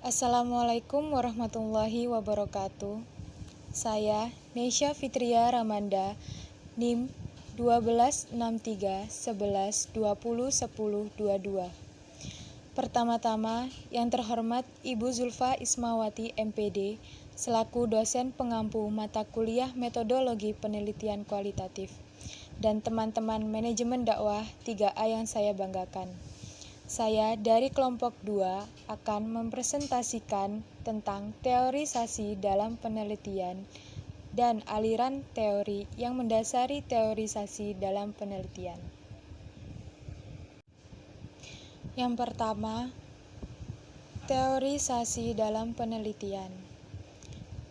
Assalamualaikum warahmatullahi wabarakatuh. Saya Neysha Fitria Ramanda, NIM 126311201022. Pertama-tama, yang terhormat Ibu Zulfa Ismawati MPD, selaku dosen pengampu mata kuliah Metodologi Penelitian Kualitatif, dan teman-teman manajemen dakwah 3A yang saya banggakan. Saya dari kelompok 2 akan mempresentasikan tentang teorisasi dalam penelitian dan aliran teori yang mendasari teorisasi dalam penelitian. Yang pertama, teorisasi dalam penelitian.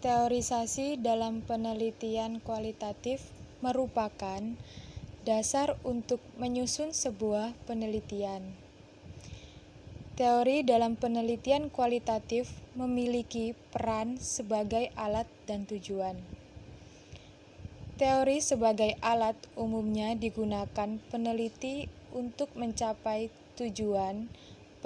Teorisasi dalam penelitian kualitatif merupakan dasar untuk menyusun sebuah penelitian. Teori dalam penelitian kualitatif memiliki peran sebagai alat dan tujuan. Teori sebagai alat umumnya digunakan peneliti untuk mencapai tujuan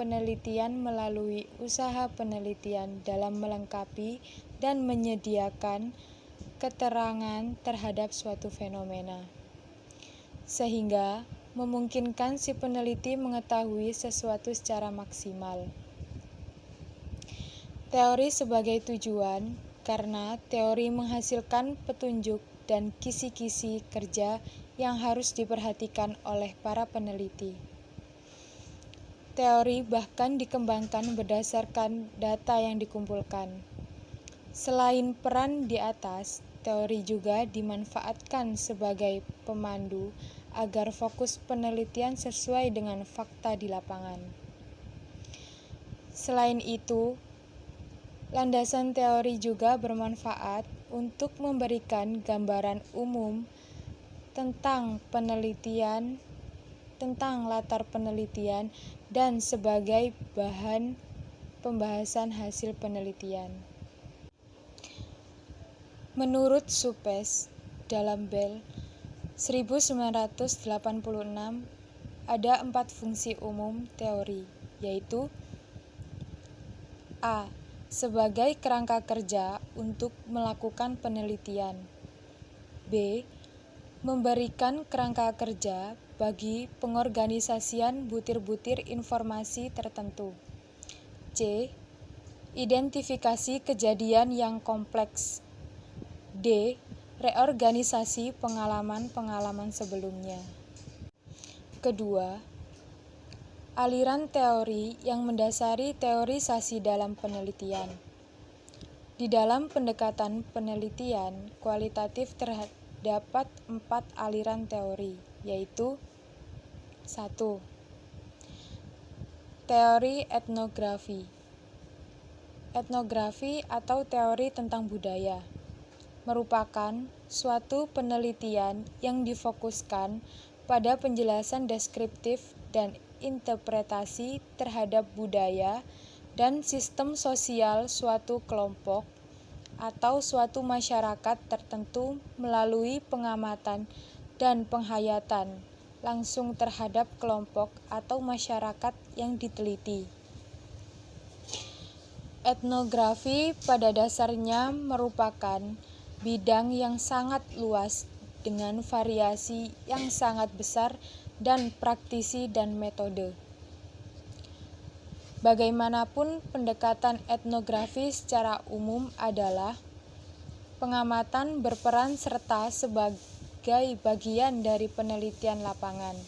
penelitian melalui usaha penelitian dalam melengkapi dan menyediakan keterangan terhadap suatu fenomena, sehingga memungkinkan si peneliti mengetahui sesuatu secara maksimal. Teori sebagai tujuan, karena teori menghasilkan petunjuk dan kisi-kisi kerja yang harus diperhatikan oleh para peneliti. Teori bahkan dikembangkan berdasarkan data yang dikumpulkan. Selain peran di atas, teori juga dimanfaatkan sebagai pemandu agar fokus penelitian sesuai dengan fakta di lapangan. Selain itu, landasan teori juga bermanfaat untuk memberikan gambaran umum tentang penelitian, tentang latar penelitian, dan sebagai bahan pembahasan hasil penelitian. Menurut Suppes dalam Bell 1986, ada 4 fungsi umum teori, yaitu A. Sebagai kerangka kerja untuk melakukan penelitian. B. Memberikan kerangka kerja bagi pengorganisasian butir-butir informasi tertentu. C. Identifikasi kejadian yang kompleks. D. Reorganisasi pengalaman-pengalaman sebelumnya. Kedua, aliran teori yang mendasari teorisasi dalam penelitian. Di dalam pendekatan penelitian kualitatif terdapat 4 aliran teori, yaitu 1. Teori etnografi. Etnografi atau teori tentang budaya merupakan suatu penelitian yang difokuskan pada penjelasan deskriptif dan interpretasi terhadap budaya dan sistem sosial suatu kelompok atau suatu masyarakat tertentu melalui pengamatan dan penghayatan langsung terhadap kelompok atau masyarakat yang diteliti. Etnografi pada dasarnya merupakan bidang yang sangat luas dengan variasi yang sangat besar dan praktisi dan metode. Bagaimanapun, pendekatan etnografi secara umum adalah pengamatan berperan serta sebagai bagian dari penelitian lapangan.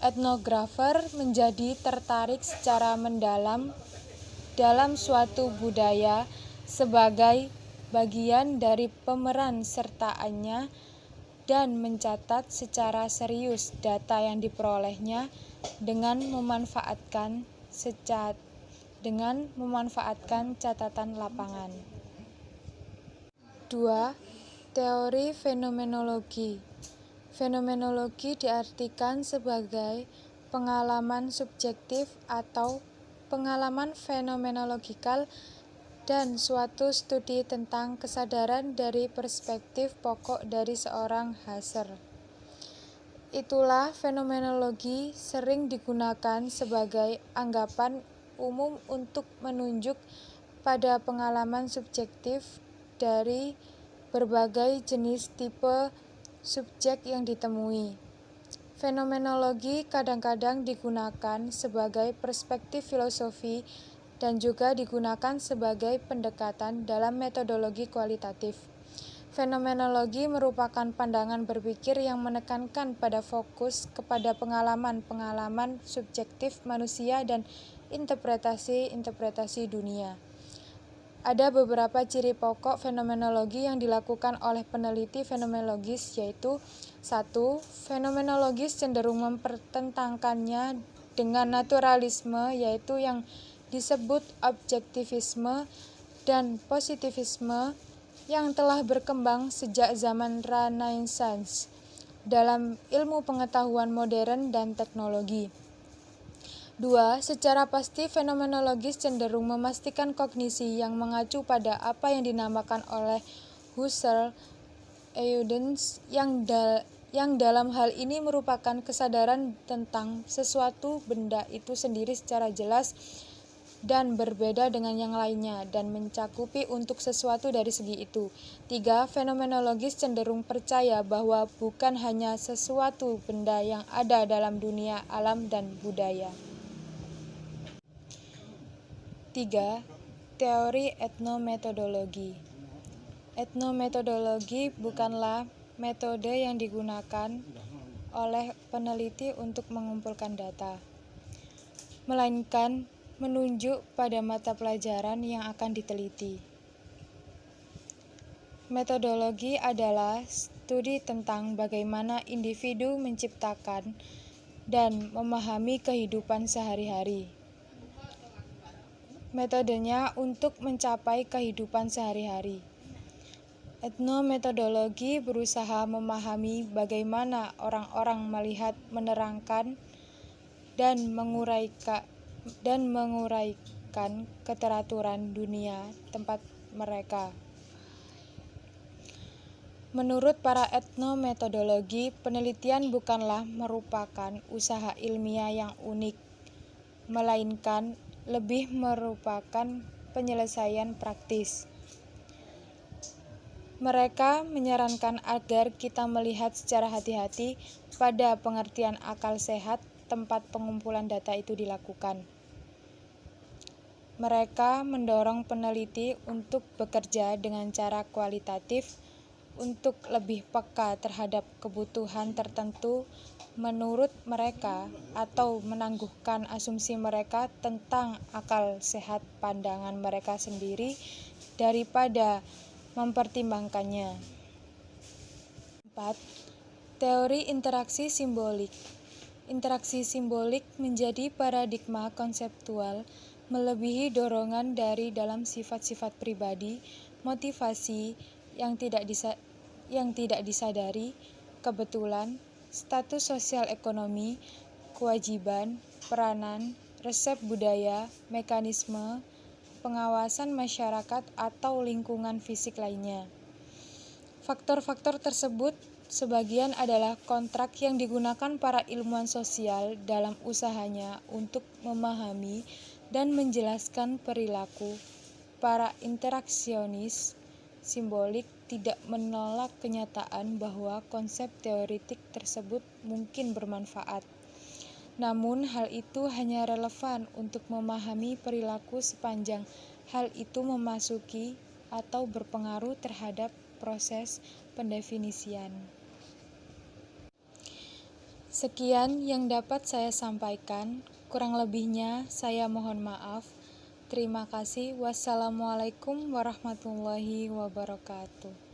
Etnografer menjadi tertarik secara mendalam dalam suatu budaya sebagai bagian dari pemeran sertaannya dan mencatat secara serius data yang diperolehnya dengan memanfaatkan catatan lapangan. 2. Teori fenomenologi. Fenomenologi diartikan sebagai pengalaman subjektif atau pengalaman fenomenologikal dan suatu studi tentang kesadaran dari perspektif pokok dari seorang Husserl. Itulah fenomenologi sering digunakan sebagai anggapan umum untuk menunjuk pada pengalaman subjektif dari berbagai jenis tipe subjek yang ditemui. Fenomenologi kadang-kadang digunakan sebagai perspektif filosofi dan juga digunakan sebagai pendekatan dalam metodologi kualitatif. Fenomenologi merupakan pandangan berpikir yang menekankan pada fokus kepada pengalaman-pengalaman subjektif manusia dan interpretasi-interpretasi dunia. Ada beberapa ciri pokok fenomenologi yang dilakukan oleh peneliti fenomenologis, yaitu 1. Fenomenologis cenderung mempertentangkannya dengan naturalisme, yaitu yang disebut objektivisme dan positivisme yang telah berkembang sejak zaman Renaissance dalam ilmu pengetahuan modern dan teknologi. 2. Secara pasti fenomenologis cenderung memastikan kognisi yang mengacu pada apa yang dinamakan oleh Husserl evidence yang dalam hal ini merupakan kesadaran tentang sesuatu benda itu sendiri secara jelas dan berbeda dengan yang lainnya dan mencakupi untuk sesuatu dari segi itu. 3. Fenomenologis cenderung percaya bahwa bukan hanya sesuatu benda yang ada dalam dunia alam dan budaya. 3. Teori etnometodologi. Etnometodologi bukanlah metode yang digunakan oleh peneliti untuk mengumpulkan data, melainkan menunjuk pada mata pelajaran yang akan diteliti. Metodologi adalah studi tentang bagaimana individu menciptakan dan memahami kehidupan sehari-hari. Metodenya untuk mencapai kehidupan sehari-hari. Etnometodologi berusaha memahami bagaimana orang-orang melihat, menerangkan, dan menguraikan keteraturan dunia tempat mereka. Menurut para etnometodologi, penelitian bukanlah merupakan usaha ilmiah yang unik, melainkan lebih merupakan penyelesaian praktis. Mereka menyarankan agar kita melihat secara hati-hati pada pengertian akal sehat tempat pengumpulan data itu dilakukan. Mereka mendorong peneliti untuk bekerja dengan cara kualitatif untuk lebih peka terhadap kebutuhan tertentu menurut mereka atau menangguhkan asumsi mereka tentang akal sehat pandangan mereka sendiri daripada mempertimbangkannya. 4. Teori interaksi simbolik. Interaksi simbolik menjadi paradigma konseptual melebihi dorongan dari dalam sifat-sifat pribadi, motivasi yang tidak disadari, kebetulan, status sosial ekonomi, kewajiban, peranan, resep budaya, mekanisme, pengawasan masyarakat atau lingkungan fisik lainnya. Faktor-faktor tersebut sebagian adalah kontrak yang digunakan para ilmuwan sosial dalam usahanya untuk memahami dan menjelaskan perilaku. Para interaksionis simbolik tidak menolak kenyataan bahwa konsep teoritik tersebut mungkin bermanfaat. Namun hal itu hanya relevan untuk memahami perilaku sepanjang hal itu memasuki atau berpengaruh terhadap proses pendefinisian. Sekian yang dapat saya sampaikan, kurang lebihnya saya mohon maaf. Terima kasih. Wassalamualaikum warahmatullahi wabarakatuh.